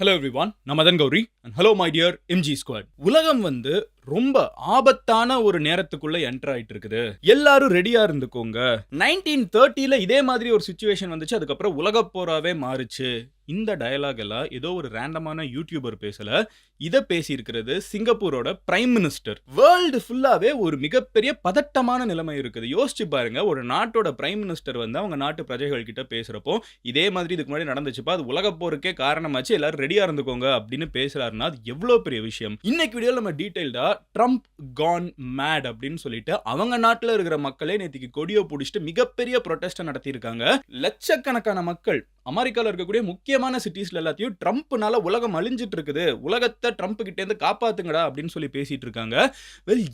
Hello everyone, நான் Madan Gowri and hello my dear MG squad. உலகம் ரொம்ப ஆபத்தான ஒரு நேரத்துக்குள்ள என்டர் ஆயிட்டு இருக்குது. எல்லாரும் ரெடியா இருந்துக்கோங்க. 1930ல இதே மாதிரி ஒரு சிச்சுவேஷன் வந்துச்சு. அதுக்கப்புறம் உலக போராவே மாறுச்சு. இந்த டயலாக் எல்லாம் ஏதோ ஒரு ரேண்டமான யூடியூபர் பேசல. இத பேசி இருக்கிறது சிங்கப்பூரோட பிரைம் மினிஸ்டர். வேர்ல்டு ஃபுல்லாவே ஒரு மிகப்பெரிய பதட்டமான நிலைமை இருக்குது. யோசிச்சு பாருங்க, ஒரு நாட்டோட பிரைம் மினிஸ்டர் அவங்க நாட்டு பிரஜைகள் கிட்ட பேசுறப்போ இதே மாதிரி இதுக்கு முன்னாடி நடந்துச்சுப்பா, அது உலக போருக்கே காரணமாச்சு, எல்லாரும் ரெடியா இருந்துக்கோங்க அப்படின்னு பேசுறாருன்னா அது எவ்வளவு பெரிய விஷயம். இன்னைக்கு வீடியோல நம்ம டீடைல்டா ட்ரம்ப் கான் மேட் அப்படின்னு சொல்லிட்டு அவங்க நாட்டுல இருக்கிற மக்களே நேத்திக்கு கொடியோ பிடிச்சிட்டு மிகப்பெரிய ப்ரொடெஸ்ட் நடத்தி இருக்காங்க. லட்சக்கணக்கான மக்கள் அமெரிக்கால இருக்கக்கூடிய முக்கியமான சிட்டிஸ்ல எல்லாத்தையும் ட்ரம்ப்னால உலகம் அழிஞ்சிட்டு இருக்குது, உலகத்தை ட்ரம்ப் கிட்ட இருந்து காப்பாத்துங்கடா அப்படின்னு சொல்லி பேசிட்டு இருக்காங்க.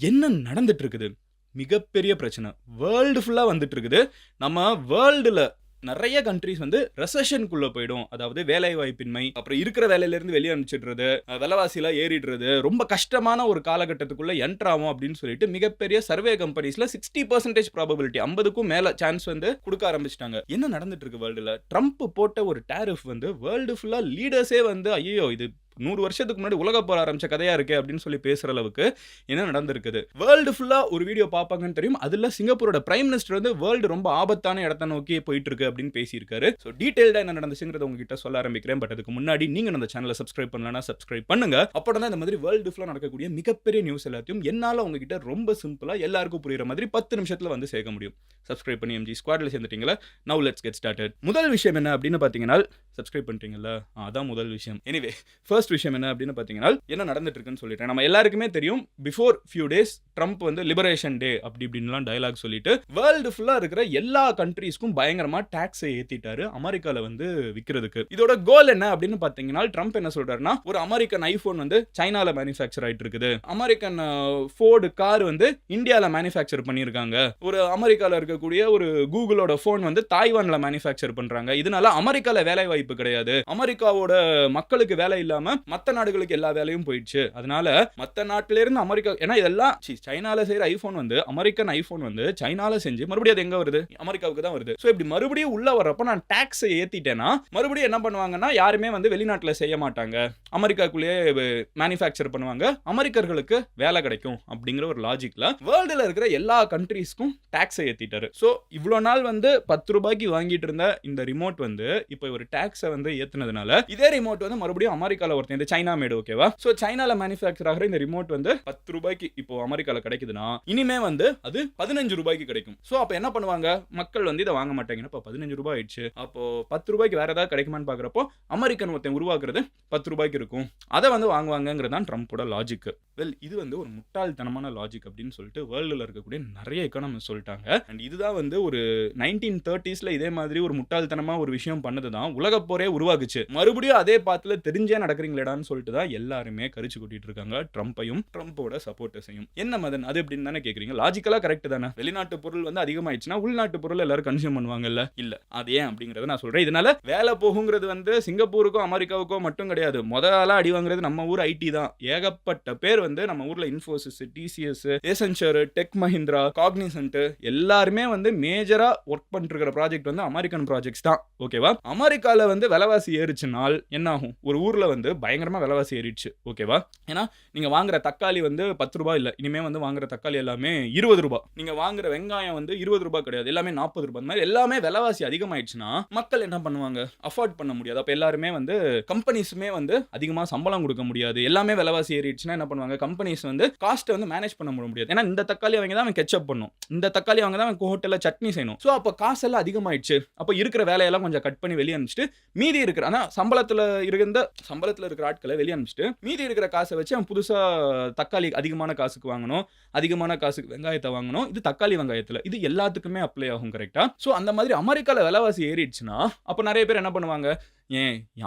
என்ன நடந்துட்டு இருக்குது? மிகப்பெரிய பிரச்சனை வேர்ல்டு ஃபுல்லா வந்துட்டு இருக்குது. நம்ம வேர்ல்டுல நிறைய கண்ட்ரிஸ் ரெசஷனுக்குள்ள போயிடும். அதாவது வேலை வாய்ப்பின்மை, அப்புறம் இருக்கிற வேலையில இருந்து வெளியே அனுப்பிச்சிடுறது, விலைவாசியில ஏறிடுறது, ரொம்ப கஷ்டமான ஒரு காலகட்டத்துக்குள்ள என்டர் ஆகும் அப்படின்னு சொல்லிட்டு மிகப்பெரிய சர்வே கம்பெனிஸ்ல 60% ப்ராபபிலிட்டி, 50க்கும் மேல சான்ஸ் கொடுக்க ஆரம்பிச்சிட்டாங்க. என்ன நடந்துட்டு இருக்கு வேர்ல்டுல? ட்ரம்ப் போட்ட ஒரு டாரிஃப் வேர்ல்டு ஃபுல்லா லீடர்ஸே ஐயோ இது 100 வருஷத்துக்கு முன்னாடி உலக போற ஆரம்பிச்ச கதையா இருக்கு அப்படின்னு சொல்லி பேசுற அளவுக்கு என்ன நடந்திருக்குது. வேர்ல்டு ஃபுல்லா ஒரு வீடியோ பாப்பாங்கன்னு தெரியும். அதுல சிங்கப்பூரோட பிரைம் மினிஸ்டர் வேர்ல்டு ரொம்ப ஆபத்தான இடத்தை நோக்கி போயிட்டு இருக்கு அப்படின்னு பேசியிருக்காரு. ஸோ டீடைல்டா என்ன நடந்துச்சுங்கிறத உங்ககிட்ட சொல்ல ஆரம்பிக்கிறேன். பட் அதுக்கு முன்னாடி நீங்க அந்த சேனலை சப்ஸ்கிரைப் பண்ணலன்னா சப்ஸ்கிரைப் பண்ணுங்க. அப்போ தான் இந்த மாதிரி வேர்ல்டு ஃபுல்லா நடக்கக்கூடிய மிகப்பெரிய நியூஸ் எல்லாத்தையும் என்னால உங்ககிட்ட ரொம்ப சிம்பிளா எல்லாருக்கும் புரியுற மாதிரி 10 நிமிஷத்துல சேர்க்க முடியும். சப்ஸ்கிரைப் பண்ணி எம்ஜி ஸ்குவாட்ல சேர்ந்துட்டீங்களா? Now let's get started. முதல் விஷயம் என்ன அப்படின்னு பாத்தீங்கன்னா, சப்ஸ்கிரைப் பண்ணிட்டீங்களா? அதான் முதல் விஷயம். எனிவே ஃபர்ஸ்ட் விஷயம் என்ன அப்படின்னு பாத்தீங்கன்னா, என்ன நடந்துட்டு இருக்குன்னு சொல்லிட்டேன். நம்ம எல்லாருக்குமே தெரியும், before few days Trump liberation டே அப்படி இப்படின்லாம் டயலாக் சொல்லிட்டு வேர்ல்டு ஃபுல்லா இருக்கிற எல்லா கண்ட்ரீஸ்க்கும் பயங்கரமா டாக்ஸை ஏத்திட்டாரு அமெரிக்கால விக்கிறதுக்கு. இதோட கோல் என்ன அப்படின்னு பாத்தீங்கன்னா, ட்ரம்ப் என்ன சொல்றாருன்னா, ஒரு அமெரிக்கன் ஐபோன் சைனால மேனுஃபேக்சர் ஆயிட்டு இருக்குது, அமெரிக்கன் ஃபோர்டு கார் இந்தியால மேனுஃபேக்சர் பண்ணிருக்காங்க, ஒரு அமெரிக்கால இருக்கக்கூடிய ஒரு கூகுளோட போன் தாய்வான்ல மேனுஃபேக்சர் பண்றாங்க. இதனால அமெரிக்கால வேலை வாய்ப்பு கிடையாது, அமெரிக்காவோட மக்களுக்கு வேலை இல்லாம மத்த நாடுகளுக்கு எல்லா வேலையும் போயிடுச்சு. அதனால மத்த நாட்டில இருந்து அமெரிக்கா, ஏன்னா இதெல்லாம் சைனால செய்யற ஐபோன் அமெரிக்கன் ஐபோன் சைனால செஞ்சு மறுபடியும் அது எங்க வருது? அமெரிக்காவுக்கு தான் வருது. சோ இப்படி மறுபடியும் உள்ள வரப்ப நான் டாக்ஸ் ஏத்திட்டேன்னா மறுபடியும் என்ன பண்ணுவாங்கன்னா, யாருமே வெளிநாட்டுல செய்ய மாட்டாங்க, அமெரிக்காக்குள்ளேயே மேனுஃபேக்சர் பண்ணுவாங்க, அமெரிக்கர்களுக்கு வேலை கிடைக்கும் அப்படிங்கிற ஒரு லாஜிக்ல வேர்ல்டுல இருக்கிற எல்லா கண்ட்ரீஸ்க்கும் டாக்ஸ் ஏத்திட்டாரு. சோ இவ்வளவு நாள் 10 ரூபாய்க்கு வாங்கிட்டு இருந்த இந்த ரிமோட் இப்போ ஒரு டாக்ஸ் ஏத்துனதுனால இதே ரிமோட் மறுபடியும் அமெரிக்கால ஒருத்தன், இந்த சைனா மேடு, ஓகேவா? சோ சைனால மேனுஃபேக்சர் ஆகிற இந்த ரிமோட் 10 ரூபாய்க்கு இப்போ அமெரிக்கால கிடைக்குதுன்னா இனிமே அது 15 ரூபாய்க்கு கிடைக்கும். சோ அப்ப என்ன பண்ணுவாங்க மக்கள்? இதை வாங்க மாட்டாங்க. இப்போ 15 ரூபாய் ஆயிடுச்சு, அப்போ 10 ரூபாய்க்கு வேற ஏதாவது கிடைக்குமான்னு பாக்குறப்போ அமெரிக்கன் ஒருத்தன் உருவாக்குறது 10 ரூபாய்க்கு இருக்கும், அதை வாங்குவாங்கிறதான் ட்ரம்போட லாஜிக். இது ஒரு முட்டாள்தனமான லாஜிக் அப்படின்னு சொல்லிட்டு வேர்ல்டுல இருக்கக்கூடிய நிறைய எக்கானமிஸ்ட் சொல்லிட்டாங்க. அண்ட் இதுதான் ஒரு 1930ஸ்ல இதே மாதிரி ஒரு முட்டாள்தனமா ஒரு விஷயம் பண்ணதுதான் உலக போரே உருவாக்குச்சு. மறுபடியும் அதே பாத்துல தெரிஞ்சே நடக்கிறீங்களேடான்னு சொல்லிட்டு தான் எல்லாருமே கரிச்சு கொட்டிட்டு இருக்காங்க ட்ரம்பையும் ட்ரம்போட சப்போர்ட்டர்ஸையும். என்ன மதன் அது எப்படின்னு தானே கேக்குறீங்க? லாஜிக்கலா கரெக்ட் தானே? வெளிநாட்டு பொருள் அதிகமாயிடுச்சுன்னா உள்நாட்டு பொருள் எல்லாரும் கன்சியூம் பண்ணுவாங்கல்ல? இல்ல, அது ஏன் அப்படிங்கறத நான் சொல்றேன். இதனால வேலை போகுங்கிறது சிங்கப்பூருக்கோ அமெரிக்காவுக்கோ மட்டும் கிடையாது. முதல்ல அடி வாங்குறது நம்ம ஊர் ஐடி தான். ஏகப்பட்ட பேர் நம்ம ஊர்ல Infosys, TCS, Accenture, Tech Mahindra, Cognizant எல்லாருமே மேஜரா ஒர்க் பண்ணிட்டு இருக்கிற ப்ராஜெக்ட் அமெரிக்கன் ப்ராஜெக்ட்ஸ் தான். ஓகேவா? அமெரிக்கால விலைவாசி ஏறிச்சுனால் என்ன ஆகும்? ஒரு ஊர்ல பயங்கரமா விலைவாசி ஏறிடுச்சு, ஓகேவா? ஏன்னா நீங்க வாங்குற தக்காளி 10 ரூபாய் இல்ல, இனிமே வாங்குற தக்காளி எல்லாமே 20 ரூபாய். நீங்க வாங்குற வெங்காயம் 20 ரூபாய் கிடையாது, எல்லாமே 40 ரூபாய். மாதிரி எல்லாமே விலைவாசி அதிகமாயிடுச்சுன்னா மக்கள் என்ன பண்ணுவாங்க? அஃபோர்ட் பண்ண முடியாது. அப்ப எல்லாருமே கம்பெனிஸுமே அதிகமா சம்பளம் கொடுக்க முடியாது. எல்லாமே விலைவாசி ஏறிடுச்சுன்னா என்ன பண்ணுவாங்க? கம்பெனிஸ் காஸ்ட் மேனேஜ் பண்ண முடியாது. ஏன்னா இந்த தக்காளி அவங்க தான் கெச்சப் பண்ணும், இந்த தக்காளி அவங்க தான் ஹோட்டல்ல சட்னி செய்யணும். சோ அப்ப காசு எல்லாம் அதிகமாயிடுச்சு. அப்ப இருக்கிற வேலையெல்லாம் கொஞ்சம் கட் பண்ணி வெளியே அனுப்பிச்சிட்டு மீதி இருக்கிற, ஆனா சம்பளத்துல இருக்கிற ஆட்களை வெளியே அனுப்பிச்சிட்டு மீதி இருக்கிற காசை வச்சு அவன் புதுசா தக்காளி அதிகமான காசுக்கு வாங்கணும், அதிகமான காசுக்கு வெங்காயத்தை வாங்கணும். இது தக்காளி வெங்காயத்துல இது எல்லாத்துக்குமே அப்ளை ஆகும், கரெக்டா? சோ அந்த மாதிரி அமெரிக்கால விலைவாசி ஏறிடுச்சுன்னா அப்ப நிறைய பேர் என்ன பண்ணுவாங்க?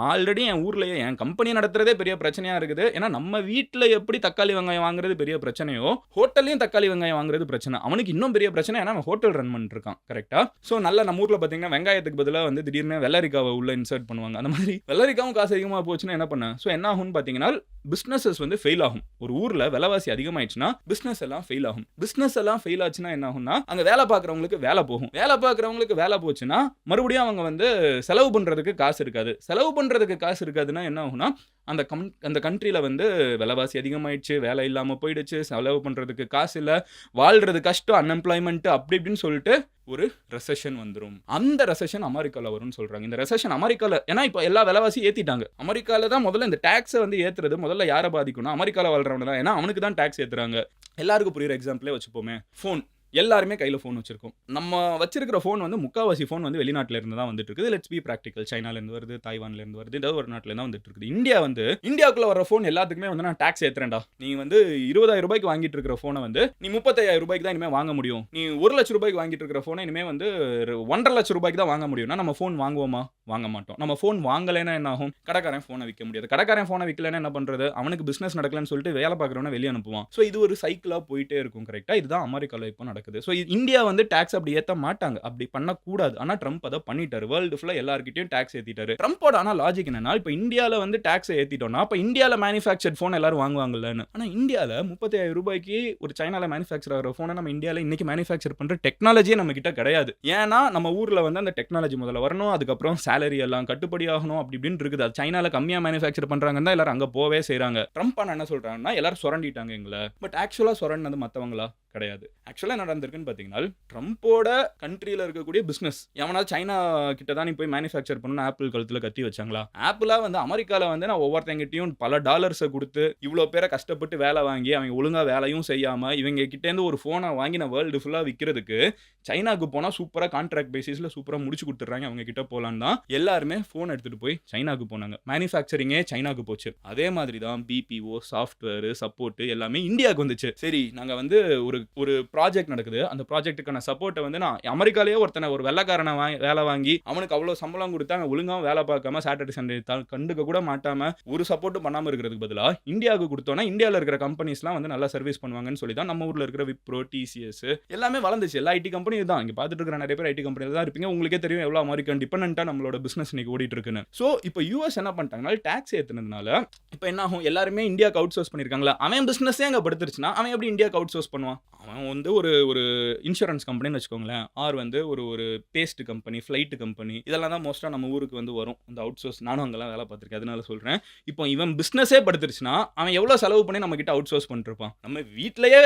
ஆல்ரெடி என் ஊர்லயே என் கம்பெனி நடத்துறதே பெரிய பிரச்சனையா இருக்குது, ஏன்னா நம்ம வீட்டுல எப்படி தக்காளி தக்காளி வெங்காயம் வாங்குறது பெரிய பிரச்சனையோ, ஹோட்டல்லையும் தக்காளி வெங்காயம் வாங்குறது பிரச்சனை. அவனுக்கு இன்னும் பெரிய பிரச்சனை, ஏன்னா அவன் ஹோட்டல் ரன் பண்ணிட்டு இருக்கான். கரெக்ட்டா? ஸோ நல்ல நம்ம ஊர்ல பார்த்தீங்கன்னா வெங்காயத்துக்கு பதிலா வந்து திடீர்னு வெள்ளரிக்காவை உள்ள இன்சர்ட் பண்ணுவாங்க. அந்த மாதிரி வெள்ளரிக்காவும் காசு அதிகமாக போச்சுன்னா என்ன பண்ண? ஸோ என்ன ஆகும்னு பார்த்தீங்கன்னா பிசினஸஸ் வந்து ஃபெயில் ஆகும். ஒரு ஊர்ல விலைவாசி அதிகமாயிடுச்சுன்னா பிசினஸ் எல்லாம் ஃபெயில் ஆகும். பிசினஸ் எல்லாம் ஃபெயில் ஆச்சுன்னா என்ன ஆகும்னா அங்க வேலை பார்க்குறவங்களுக்கு வேலை போகும். வேலை பார்க்குறவங்களுக்கு வேலை போச்சுன்னா மறுபடியும் அவங்க வந்து செலவு பண்றதுக்கு காசு இருக்காது. செலவு பண்றதுக்கு காசு இருக்காதுன்னா என்ன ஆகும்னா அந்த கண்ட்ரியில வந்து விலைவாசி அதிகமாயிடுச்சு, வேலை இல்லாம போயிடுச்சு, செலவு பண்றதுக்கு காசு இல்ல, வாழ்றது கஷ்டம், அன்எம்ப்ளாய்மெண்ட் அப்படி இப்படின்னு சொல்லிட்டு ஒரு ரெசெஷன் வந்துரும். அந்த ரெசெஷன் அமெரிக்கால வரும்னு சொல்றாங்க. இந்த ரெசெஷன் அமெரிக்கால, ஏன்னா இப்போ எல்லா விலைவாசி ஏத்திட்டாங்க. அமெரிக்கால தான் முதல்ல இந்த டாக்ஸை வந்து ஏத்துறது முதல்ல யாரை பாதிக்கும்னா அமெரிக்கால வாழ்றவங்க தான். ஏன்னா அவனுக்கு தான் டாக்ஸ் ஏத்துறாங்க. எல்லாருக்கும் புரியுற எக்ஸாம்பிளே வச்சுப்போமே, ஃபோன். எல்லாருமே கையில் ஃபோன் வச்சிருக்கோம். நம்ம வச்சிருக்கிற ஃபோன் வந்து முக்காவாசி ஃபோன் வந்து வெளிநாட்டில இருந்து தான் வந்துட்டு இருக்குது. Let's be practical. சைனாலேருந்து வருது, தாய்வான்லேருந்து வருது, ஏதாவது ஒரு நாட்டில தான் வந்துட்டு இருக்குது. இந்தியாவுக்குள்ள வர ஃபோன் எல்லாத்துக்குமே வந்து நான் டாக்ஸ் ஏத்துறேன்டா. நீ வந்து 20,000 ரூபாய்க்கு வாங்கிட்டு இருக்கிற ஃபோனை வந்து நீ 35,000 ரூபாய்க்கு தான் இனிமேல் வாங்க முடியும். நீ 1 லட்சம் ரூபாய்க்கு வாங்கிட்டு இருக்கிற ஃபோனை இனிமேல் வந்து 1,50,000 லட்சம் ரூபாய்க்கு தான் வாங்க முடியும்னா நம்ம ஃபோன் வாங்குவோமா? வாங்க மாட்டோம். நம்ம ஃபோன் வாங்கலைன்னா என்ன ஆகும்? கடைக்காரன் ஃபோனை விற்க முடியாது. கடைக்காரன் ஃபோனை விற்கலன்னா என்ன பண்றது? அவனுக்கு பிசினஸ் நடக்கலன்னு சொல்லிட்டு வேலை பார்க்குறவனை வெளியே அனுப்புவான். ஸோ இது ஒரு சைக்கிளா போயிட்டே இருக்கும். கரெக்டா? இதுதான் அமெரிக்கால இப்போ நடக்குது. ஸோ இந்தியா வந்து டாக்ஸ் அப்படி ஏத்த மாட்டாங்க. அப்படி பண்ணக்கூடாது. ஆனா ட்ரம்ப் அதை பண்ணிட்டாரு. வேர்ல்டு ஃபுல்லா எல்லார்கிட்டயும் டாக்ஸ் ஏத்திட்டாரு. ட்ரம்போட ஆனா லாஜிக் என்னன்னா, இப்போ இந்தியால வந்து டாக்ஸ் ஏத்திட்டோம்னா அப்ப இந்தியால மேனுஃபேக்சர்ட் ஃபோன் எல்லாரும் வாங்குவாங்கல்லன்னு. ஆனா இந்தியால 35,000 ரூபாய்க்கு ஒரு சைனால மேனுஃபேக்சர் ஆகிற ஃபோனை நம்ம இந்தியால இன்னைக்கு மேனுஃபேக்சர் பண்ற டெக்னாலஜியே நம்ம கிட்ட கிடையாது. ஏன்னா நம்ம ஊர்ல வந்து அந்த டெக்னாலஜி முதல்ல வரணும், அதுக்கப்புறம் சேலரி எல்லாம் கட்டுப்படி ஆகணும், அப்படி இப்படின்னு இருக்குது. அது சைனால கம்மியா மேனுஃபேக்சர் பண்றாங்கன்னா எல்லாரும் அங்க போவே செய்றாங்க. ட்ரம்ப் என்ன சொல்றாங்கன்னா எல்லாரும் சுரண்டிட்டாங்க எங்களை. பட் ஆக்சுவலா சுரண்டது மத்தவங்களா கிடையாது. ஆக்சுவலா என்ன நடந்திருக்குன்னு பாத்தீங்கன்னா ட்ரம்போட கண்ட்ரியில இருக்கக்கூடிய பிசினஸ் எவனாவது சைனா கிட்ட தான் நீ போய் மேனுஃபேக்சர் பண்ணணும் ஆப்பிள் கழுத்துல கத்தி வச்சாங்களா? ஆப்பிளா வந்து அமெரிக்கால வந்து நான் ஒவ்வொருத்தங்கிட்டையும் பல டாலர்ஸை கொடுத்து இவ்வளோ பேரை கஷ்டப்பட்டு வேலை வாங்கி அவங்க ஒழுங்கா வேலையும் செய்யாம இவங்க கிட்டேருந்து ஒரு ஃபோனை வாங்கி நான் வேர்ல்டு ஃபுல்லா விற்கிறதுக்கு சைனாக்கு போனா சூப்பரா கான்ட்ராக்ட் பேசிஸ்ல சூப்பரா முடிச்சு கொடுத்துறாங்க. அவங்க கிட்ட போலான்னு தான் எல்லாருமே ஃபோன் எடுத்துட்டு போய் சைனாக்கு போனாங்க. மேனுஃபேக்சரிங்கே சைனாக்கு போச்சு. அதே மாதிரி தான் பிபிஓ, சாஃப்ட்வேர், சப்போர்ட் எல்லாமே இந்தியாவுக்கு வந்துச்சு. சரி, நாங்க வந்து ஒரு ப்ராஜெக்ட் நடக்குது. அந்த ப்ராஜெக்ட்டுக்கான சப்போர்ட்டை வந்து நான் அமெரிக்காலேயே ஒரு வெள்ளைக்காரனை வேலை வாங்கி அவனுக்கு அவ்வளோ சம்பளம் கொடுத்து அங்கே ஒழுங்காக வேலை பார்க்காம சாட்டர்டே சண்டே கண்டுக்க கூட மாட்டாம ஒரு சப்போர்ட்டும் பண்ணாமல் இருக்கிறதுக்கு பதிலாக இந்தியாவுக்கு கொடுத்தோன்னா இந்தியாவில் இருக்கிற கம்பெனிஸ்லாம் வந்து நல்லா சர்வீஸ் பண்ணுவாங்கன்னு சொல்லி தான் நம்ம ஊரில் இருக்கிற விப்ரோ, டிசிஎஸ் எல்லாமே வளர்ந்துச்சு. எல்லா ஐடி கம்பெனி தான் இங்கே பார்த்துட்டு இருக்கிற நிறைய பேர் ஐடி கம்பெனியில் தான் இருப்பீங்க. உங்களுக்கே தெரியும் எவ்வளோ அமெரிக்கன் டிபெண்டா நம்மளோட பிசினஸ் இன்னைக்கு ஓடிட்டு இருக்குன்னு. ஸோ இப்போ யூஎஸ் என்ன பண்ணிட்டாங்கன்னா டாக்ஸ் ஏற்றுனதுனால இப்போ என்ன ஆகும்? எல்லாருமே இந்தியாவுக்கு அவுட் சோர்ஸ் பண்ணியிருக்காங்களா? அவன் பிசினஸே அங்கே படுத்துருச்சுன்னா அவன் எப்படி இந்தியாவுக்கு அவுட் சோர்ஸ் பண்ணுவான்? அவன் வந்து ஒரு இன்சூரன்ஸ் கம்பெனின்னு வச்சுக்கோங்களேன், ஆர் வந்து ஒரு பேஸ்ட் கம்பெனி, ஃப்ளைட் கம்பெனி, இதெல்லாம் தான் மோஸ்ட்டாக நம்ம ஊருக்கு வந்து வரும் அந்த அவுட் சோர்ஸ். நானும் அங்கெல்லாம் வேலை பார்த்துருக்கேன், அதனால சொல்கிறேன். இப்போ இவன் பிஸ்னஸே படுத்துருச்சுன்னா அவன் எவ்வளோ செலவு பண்ணி நம்ம கிட்ட அவுட் சோர்ஸ் பண்ணிருப்பான்? நம்ம வீட்டிலேயே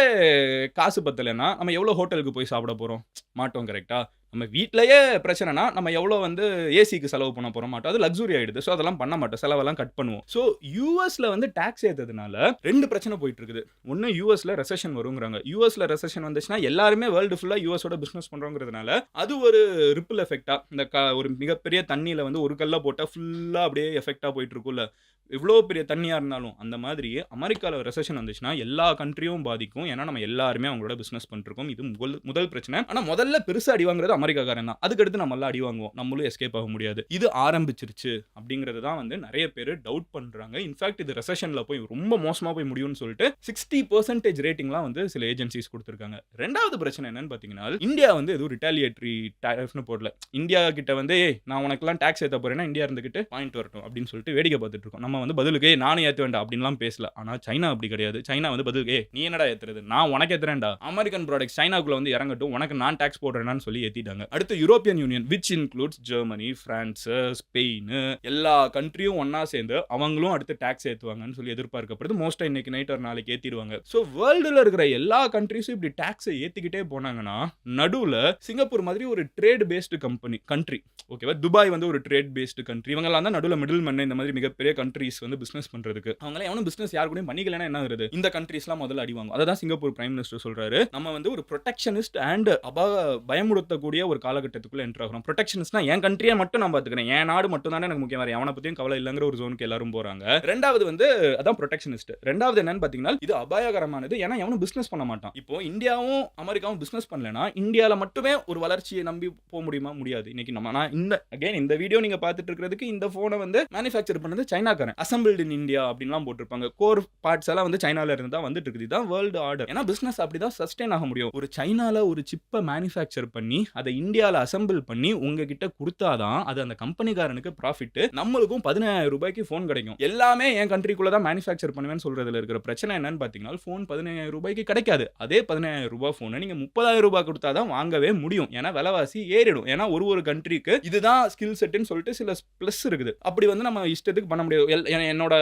காசு பத்தலைன்னா நம்ம எவ்வளோ ஹோட்டலுக்கு போய் சாப்பிட போகிறோம்? மாட்டோம். கரெக்டா? நம்ம வீட்டிலேயே பிரச்சனைனா நம்ம எவ்வளோ வந்து ஏசிக்கு செலவு பண்ண போகிற மாட்டோம். அது லக்ஸுரி ஆகிடுது. ஸோ அதெல்லாம் பண்ண மாட்டோம், செலவெல்லாம் கட் பண்ணுவோம். ஸோ யூஎஸ்ல வந்து டாக்ஸ் ஏற்றதுனால 2 பிரச்சனை போயிட்டு இருக்குது. ஒன்று, யூஎஸ்ல ரெசெஷன் வருங்கிறாங்க. யூஎஸ்ல ரெசெஷன் வந்துச்சுன்னா எல்லாருமே வேர்ல்டு ஃபுல்லாக யூஎஸோட பிஸ்னஸ் பண்ணுறோங்கிறதுனால அது ஒரு ரிப்பிள் எஃபெக்டாக இந்த ஒரு மிகப்பெரிய தண்ணியில் வந்து ஒரு கல்லை போட்டால் ஃபுல்லாக அப்படியே எஃபெக்டாக போயிட்டு இருக்கும்ல. இவ்வளோ பெரிய தண்ணியாக இருந்தாலும் அந்த மாதிரி அமெரிக்காவில் ரெசெஷன் வந்துச்சுன்னா எல்லா கண்ட்ரியும் பாதிக்கும். ஏன்னா நம்ம எல்லாருமே அவங்களோட பிஸ்னஸ் பண்ணிருக்கோம். இது முதல் பிரச்சனை. ஆனால் முதல்ல பெருசாக அடி வாங்குறது அமெரிக்காக்காரன் தான். அதுக்கடுத்து நம்ம எல்லாம் அடி வாங்குவோம். நம்மளும் எஸ்கேப் ஆக முடியாது. இது ஆரம்பிச்சிருச்சு அப்படிங்கிறது தான் வந்து நிறைய பேர் டவுட் பண்றாங்க. இன்ஃபேக்ட் இது ரெசெஷன்ல போய் ரொம்ப மோசமா போய் முடியும்னு சொல்லிட்டு 60% ரேட்டிங்லாம் வந்து சில ஏஜென்சிஸ் கொடுத்துருக்காங்க. ரெண்டாவது பிரச்சனை என்னன்னு பாத்தீங்கன்னா இந்தியா வந்து எதுவும் ரிட்டாலியேட்டரி டாரிஃப்னு போடல. இந்தியா கிட்ட வந்து நான் உனக்கெல்லாம் டாக்ஸ் ஏற்ற போறேன்னா இந்தியா இருந்துகிட்டு பாயிண்ட் வரட்டும் அப்படின்னு சொல்லிட்டு வேடிக்கை பார்த்துட்டு இருக்கோம். நம்ம வந்து பதிலுக்கு நானும் ஏற்ற வேண்டாம் அப்படின்லாம் பேசல. ஆனா சைனா அப்படி கிடையாது. சைனா வந்து பதிலுக்கு நீ என்னடா ஏத்துறது, நான் உனக்கு ஏத்துறேன்டா, அமெரிக்கன் ப்ராடக்ட் சைனாக்குள்ள வந்து இறங்கட்டும், உனக்கு நான் டாக்ஸ் போடுறேன்னு சொல்லி ஏத்திட்டாங்க. அடுத்து European union which includes Germany, France, Spain, எல்லா கண்ட்ரியும் ஒன்னா சேர்ந்து அவங்களும் அடுத்து டாக்ஸ் ஏத்துவாங்கன்னு சொல்லி எதிர்பார்க்கப்படுது. மோஸ்டா இன்னைக்கு நைட் ஒரு நாளைக்கு ஏத்திடுவாங்க. சோ வேர்ல்டுல இருக்கிற எல்லா கண்ட்ரிஸும் இப்படி டாக்ஸை ஏத்திக்கிட்டே போனாங்கன்னா நடுவுல சிங்கப்பூர் மாதிரி ஒரு ட்ரேட் பேஸ்டு கண்ட்ரி, ஓகேவா, துபாய் வந்து ஒரு ட்ரேட் பேஸ்டு கண்ட்ரி, இவங்கெல்லாம் தான் நடுவில் மிடில் மேன் இந்த மாதிரி மிகப்பெரிய கண்ட்ரிஸ் வந்து பிசினஸ் பண்றதுக்கு. அவங்களாம் எவனும் பிசினஸ் யாரு கூடயும் பண்ணிக்கலன்னா என்ன ஆகுது? இந்த கண்ட்ரிஸ்லாம் முதல்ல அடிவாங்க. அதான் சிங்கப்பூர் பிரைம் மினிஸ்டர் சொல்றாரு, நம்ம வந்து ஒரு ப்ரொடெக்ஷனிஸ்ட் அண்ட் பயமுறுத்தக்கூடிய ஒரு காலகட்டத்துக்குள்ள என்டர் ஆகிறோம். ப்ரொடெக்ஷனிஸ்ட்னா என் கண்ட்ரியை மட்டும் நான் பார்த்துக்கிறேன், என் நாடு மட்டும் தானே எனக்கு முக்கியம், வேற எவனை பத்தியும் கவலை இல்லைங்கிற ஒரு ஜோனுக்கு எல்லாரும் போறாங்க. ரெண்டாவது வந்து அதான் ப்ரொடெக்ஷனிஸ்ட். ரெண்டாவது என்னன்னு பாத்தீங்கன்னா இது அபாயகரமானது. ஏன்னா எவனும் பிசினஸ் பண்ண மாட்டான். இப்போ இந்தியாவும் அமெரிக்காவும் பிசினஸ் பண்ணலனா இந்தியால மட்டுமே ஒரு வளர்ச்சியை நம்பி போக முடியுமா? முடியாது. இன்னைக்கு நான் இந்த வீடியோ நீங்க பார்த்துட்டு இருக்கிறதுக்கு இந்த போனை வந்து மேனுஃபேக்சர் பண்ணது சைனாக்காரன், அசம்பிள்ட் இன் இந்தியா அப்படின்லாம் போட்டிருப்பாங்க. கோர் பார்ட்ஸ் எல்லாம் வந்து சைனால இருந்து தான் வந்துட்டு இருக்குது. இதுதான் வேர்ல்டு ஆர்டர். ஏன்னா பிசினஸ் அப்படிதான் சஸ்டெயின் ஆக முடியும். ஒரு சைனால ஒரு சிப்பை மேனுஃபேக்சர் பண்ணி அதை இந்தியால அசம்பிள் பண்ணி உங்ககிட்ட கொடுத்தாதான் அது அந்த கம்பெனிக்காரனுக்கு ப்ராஃபிட். நம்மளுக்கும் 15,000 ரூபாய்க்கு போன் கிடைக்கும். எல்லாமே என் கண்ட்ரிக்குள்ள தான் மேனுஃபேக்சர் பண்ணுவேன்னு சொல்றதுல இருக்கிற பிரச்சனை என்னன்னு பாத்தீங்கன்னா போன் 15,000 ரூபாய்க்கு கிடைக்காது. அதே 15,000 ரூபாய் போனை நீங்க 30,000 ரூபாய் கொடுத்தாதான் வாங்கவே முடியும். ஏன்னா விலைவாசி ஏறிடும். ஏன்னா ஒரு கண்ட்ரிக்கு இதுதான் ஸ்கில் செட்னு சொல்லிட்டு சில பிளஸ் இருக்குது. அப்படி வந்து நம்ம இஷ்டத்துக்கு பண்ண முடியாது. என்னோட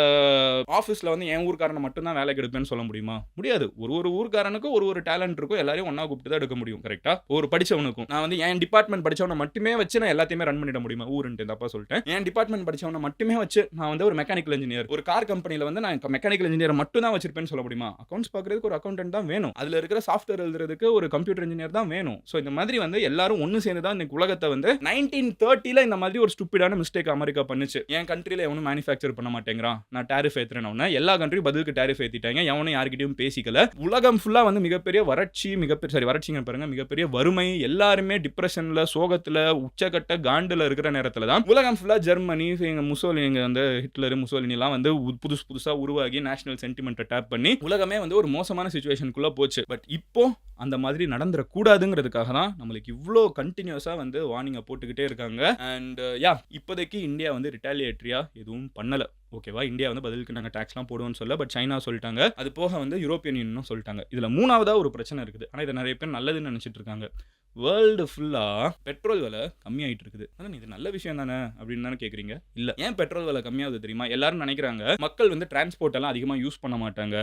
ஆஃபீஸ்ல வந்து என் ஊர்க்காரனை மட்டும் தான் வேலைக்கு எடுப்பேன்னு சொல்ல முடியுமா? முடியாது. ஒரு ஊர்க்காரனுக்கும் ஒரு டேலண்ட் இருக்கும். எல்லாரையும் ஒண்ணா கூப்பிட்டு தான் எடுக்க முடியும். கரெக்டா? ஒரு படிச்சவனுக்கும் நான் வந்து என் டிபார்ட்மெண்ட் படிச்சவனை மட்டுமே வச்சு நான் எல்லாத்தையுமே ரன் பண்ணிட முடியுமா? ஊருன்ட்டு தப்பா சொல்லிட்டேன். என் டிபார்ட்மெண்ட் படிச்சவனை மட்டுமே வச்சு நான் வந்து ஒரு மெக்கானிக்கல் இன்ஜினியர், ஒரு கார் கம்பெனில வந்து நான் மெக்கானிக்கல் இன்ஜினியர் மட்டும் தான் வச்சிருப்பேன்னு சொல்ல முடியுமா? அக்கௌண்ட்ஸ் பார்க்கறதுக்கு ஒரு அக்கௌண்டன்ட் தான் வேணும். அதுல இருக்கிற சாஃப்ட்வேர் எழுதுறதுக்கு ஒரு கம்ப்யூட்டர் இன்ஜினியர் தான் வேணும். சோ இந்த மாதிரி வந்து எல்லாரும் ஒன்னு சேர்ந்து தான் இந்த உலகத்தை வந்து 1930ல இந்த மாதிரி ஒரு ஸ்டூபிடான மிஸ்டேக் அமெரிக்கா பண்ணுச்சு. என் கண்ட்ரில எவனும் மேனுஃபேக்சர் பண்ண மாட்டேங்கிறான், நான் டாரிஃப் ஏத்துறேன். எல்லா கண்ட்ரியும் பதிலுக்கு டாரிஃப் ஏத்திட்டாங்க. எவனும் யார்கிட்டயும் பேசிக்கல. உலகம் ஃபுல்லா வந்து மிகப்பெரிய வறட்சிங்க பாருங்க, மிகப்பெரிய வறுமை, எல்லாருமே டிப்ரெஷன்ல, சோகத்துல, உச்சகட்ட காண்டுல இருக்கிற நேரத்துல தான் உலகம் ஃபுல்லா ஜெர்மனி, முசோலினி வந்து ஹிட்லர், முசோலினி எல்லாம் வந்து புதுசா உருவாகி நேஷனல் சென்டிமெண்ட்டை டேப் பண்ணி உலகமே வந்து ஒரு மோசமான சிச்சுவேஷனுக்குள்ள போச்சு. பட் இப்போ அந்த மாதிரி நடந்துற கூடாதுங்கிறதுக்காக தான் நம்மளுக்கு இவ்வளோ கண்டினியூஸா வந்து வார்னிங்கை போட்டுக்கிட்டே இருக்காங்க. அண்ட் இப்போதைக்கு இந்தியா வந்து ரிட்டாலியேட்டரியா எதுவும் பண்ணல. ஓகேவா? இந்தியா வந்து பதிலுக்கு நாங்கள் டாக்ஸ்லாம் போடுவோம்னு சொல்ல, பட் சைனா சொல்லிட்டாங்க. அது போக வந்து யூரோப்பியன் யூனியனும் சொல்லிட்டாங்க. இதுல மூணாவதா ஒரு பிரச்சனை இருக்குது. ஆனால் இதை நிறைய பேர் நல்லதுன்னு நினைச்சிட்டு இருக்காங்க. வேர்ல்டு ஃபுல்லா பெட்ரோல் விலை கம்மியாயிட்டு இருக்குது. அதான் இது நல்ல விஷயம் தானே அப்படின்னு தானே கேட்குறீங்க? இல்லை. ஏன் பெட்ரோல் விலை கம்மியாகுது தெரியுமா? எல்லாரும் நினைக்கிறாங்க மக்கள் வந்து டிரான்ஸ்போர்ட் எல்லாம் அதிகமாக யூஸ் பண்ண மாட்டாங்க.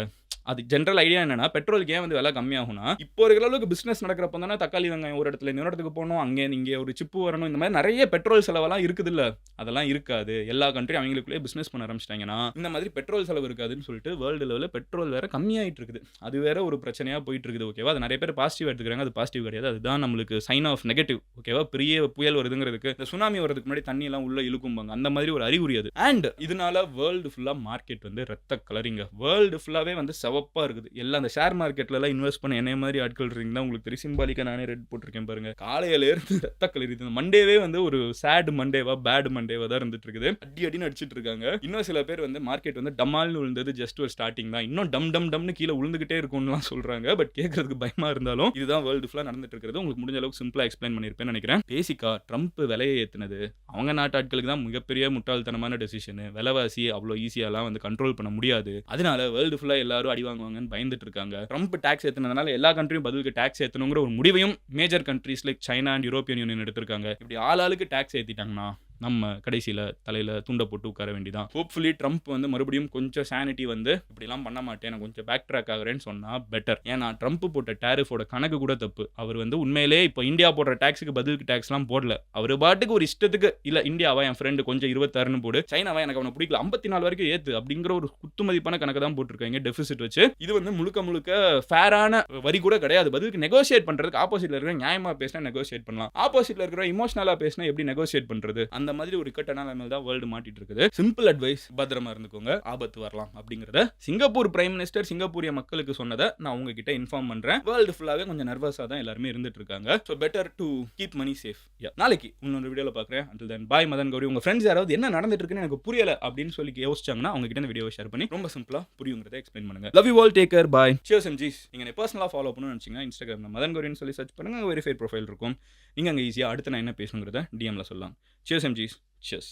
அது ஜென்ரல் ஐடியா என்னன்னா, பெட்ரோலுக்கு ஏன் வந்து விலை கம்மியாகும்னா, இப்போ இருக்கிற அளவுக்கு பிசினஸ் நடக்கிறப்ப தானே தக்காளி வெங்காயம் ஒரு இடத்துல இன்னொரு இடத்துக்கு போகணும், அங்கே இங்கே ஒரு சிப்பு வரணும், இந்த மாதிரி நிறைய பெட்ரோல் செலவெல்லாம் இருக்குது. இல்ல அதெல்லாம் இருக்காது. எல்லா கண்ட்ரியும் அவங்களுக்குள்ளே பிசினஸ் பண்ண ஆரம்பிச்சிட்டாங்கன்னா இந்த மாதிரி பெட்ரோல் செலவு இருக்காதுன்னு சொல்லிட்டு வேர்ல்டு லெவலில் பெட்ரோல் வேற கம்மியாயிட்டு இருக்குது. அது வேற ஒரு பிரச்சனையா போயிட்டு இருக்குது. ஓகேவா? அது நிறைய பேர் பாசிட்டிவ் எடுத்துக்கிறாங்க. அது பாசிட்டிவ் கிடையாது. அதுதான் நம்மளுக்கு சைன் ஆஃப் நெகட்டிவ். ஓகேவா? பெரிய புயல் வருதுங்கிறதுக்கு, இந்த சுனாமி வரதுக்கு முன்னாடி தண்ணி எல்லாம் உள்ள இழுக்கும்பாங்க, அந்த மாதிரி ஒரு அறிகுறி அது. அண்ட் இதனால வேர்ல்டு ஃபுல்லா மார்க்கெட் வந்து ரத்த கலரிங்க. வேர்ல்டு ஃபுல்லாவே வந்து சிவப்பா இருக்குது. எல்லாம் அந்த ஷேர் மார்க்கெட்ல எல்லாம் இன்வெஸ்ட் பண்ண என்ன மாதிரி ஆட்கள் இருக்கீங்கன்னா உங்களுக்கு தெரியும். சிம்பாலிக்கா நானே ரெட் போட்டிருக்கேன் பாருங்க. காலையில இருந்து ரத்த கலரி. மண்டேவே வந்து ஒரு சேட் மண்டேவா, பேட் மண்டேவா தான் இருந்துட்டு இருக்குது. அடின்னு அடிச்சிட்டு இருக்காங்க. இன்னும் சில பேர் வந்து மார்க்கெட் வந்து டமால்னு விழுந்தது ஜஸ்ட் ஒரு ஸ்டார்டிங் தான், இன்னும் டம்னு கீழே விழுந்துகிட்டே இருக்கும்னு சொல்றாங்க. பட் கேட்கறதுக்கு பயமா இருந்தாலும் இதுதான் வேர்ல்டு ஃபுல்லா நடந்துட்டு இருக்கிறது. உங்களுக்கு முடிஞ்ச அளவுக்கு சிம்பிளா எக்ஸ்பிளைன் பண்ணிருப்பேன்னு நினைக்கிறேன். பேசிக்கா ட்ரம்ப் விலையை ஏத்துனது அவங்க நாட்டு ஆட்களுக்கு தான் மிகப்பெரிய முட்டாள்தனமான டெசிஷன். விலைவாசி அவ்வளோ ஈஸியாலாம் வந்து கண்ட்ரோல் பண்ண முடியாது. அதனால வேர்ல்டு ஃபுல்லா எல்லாரும் அடி வாங்குவாங்கன்னு பயந்துட்டு இருக்காங்க. ட்ரம்ப் டாக்ஸ் ஏத்துனதுனால எல்லா கண்ட்ரியும் பதிலுக்கு டாக்ஸ் ஏத்தணுங்கிற ஒரு முடிவையும் major countries like China and European union எடுத்திருக்காங்க. இப்படி ஆளாளுக்கு டாக்ஸ் ஏத்திட்டாங்கன்னா நம்ம கடைசியில் தலையில் துண்டை போட்டு உட்கார வேண்டிதான். ஹோப்ஃபுல்லி ட்ரம்ப் வந்து மறுபடியும் கொஞ்சம் சானிட்டி வந்து இப்படிலாம் பண்ண மாட்டேன், நான் கொஞ்சம் பேக் ட்ராக் ஆகிறேன்னு சொன்னால் பெட்டர். ஏன்னா ட்ரம்ப் போட்ட டேரிஃபோட கணக்கு கூட தப்பு. அவர் வந்து உண்மையிலே இப்போ இந்தியா போடுற டாக்ஸுக்கு பதிலுக்கு டாக்ஸ்லாம் போடல. அவர் பாட்டுக்கு ஒரு இஷ்டத்துக்கு இல்லை இந்தியாவா என் ஃப்ரெண்டு கொஞ்சம் 26ன்னு போடு, சைனாவா எனக்கு அவனை பிடிக்கல 54 வரைக்கும் ஏற்று அப்படிங்கிற ஒரு குத்துமதிப்பான கணக்கு தான் போட்டிருக்காங்க டெபிசிட் வச்சு. இது வந்து முழுக்க ஃபேரான வரி கூட கிடையாது. பதிலுக்கு நெகோசியேட் பண்ணுறதுக்கு ஆப்போசிட்ல இருக்கிற நியாயமாக பேசினா நெகோசியேட் பண்ணலாம், ஆப்போசிட்ல இருக்கிற இமோஷனலாக பேசினா எப்படி நெகோசியேட் பண்ணுறது? அந்த மாதிரி ஒரு இக்கட்டான நிலைமையில தான் வேர்ல்டு மாட்டிட்டு இருக்குது. சிம்பிள் அட்வைஸ், பத்திரமா இருந்துக்கோங்க, ஆபத்து வரலாம் அப்படிங்கறத சிங்கப்பூர் பிரைம் மினிஸ்டர் சிங்கப்பூரிய மக்களுக்கு சொன்னதை நான் உங்ககிட்ட இன்ஃபார்ம் பண்றேன். வேர்ல்டு ஃபுல்லாவே கொஞ்சம் நர்வஸா தான் எல்லாருமே இருந்துட்டு இருக்காங்க. So better to keep money safe. நாளைக்கு இன்னொரு வீடியோல பாக்குறேன். until then bye Madan Gowri. உங்க ஃப்ரெண்ட்ஸ் யாராவது என்ன நடந்துட்டு இருக்குன்னு எனக்கு புரியல அப்படின்னு சொல்லி யோசிச்சாங்கன்னா அவங்க கிட்ட இந்த வீடியோவை ஷேர் பண்ணி ரொம்ப சிம்பிளா புரியுங்கிறத எக்ஸ்பிளைன் பண்ணுங்க. Love you all, take care, bye. Cheers MGs. நீங்க பர்சனலா ஃபாலோ பண்ணணும்னு நினைச்சீங்கன்னா இன்ஸ்டாகிராம்ல மதன் கௌரின்னு சொல்லி சர்ச் பண்ணுங்க. வெரிஃபைட் ப்ரொஃபைல் இருக்கும். நீங்க அங்க ஈஸியா அடுத்து நான் என்ன பேசணுங்கிறத டிஎம்ல சொல்லலாம். Cheers MGs. Cheers.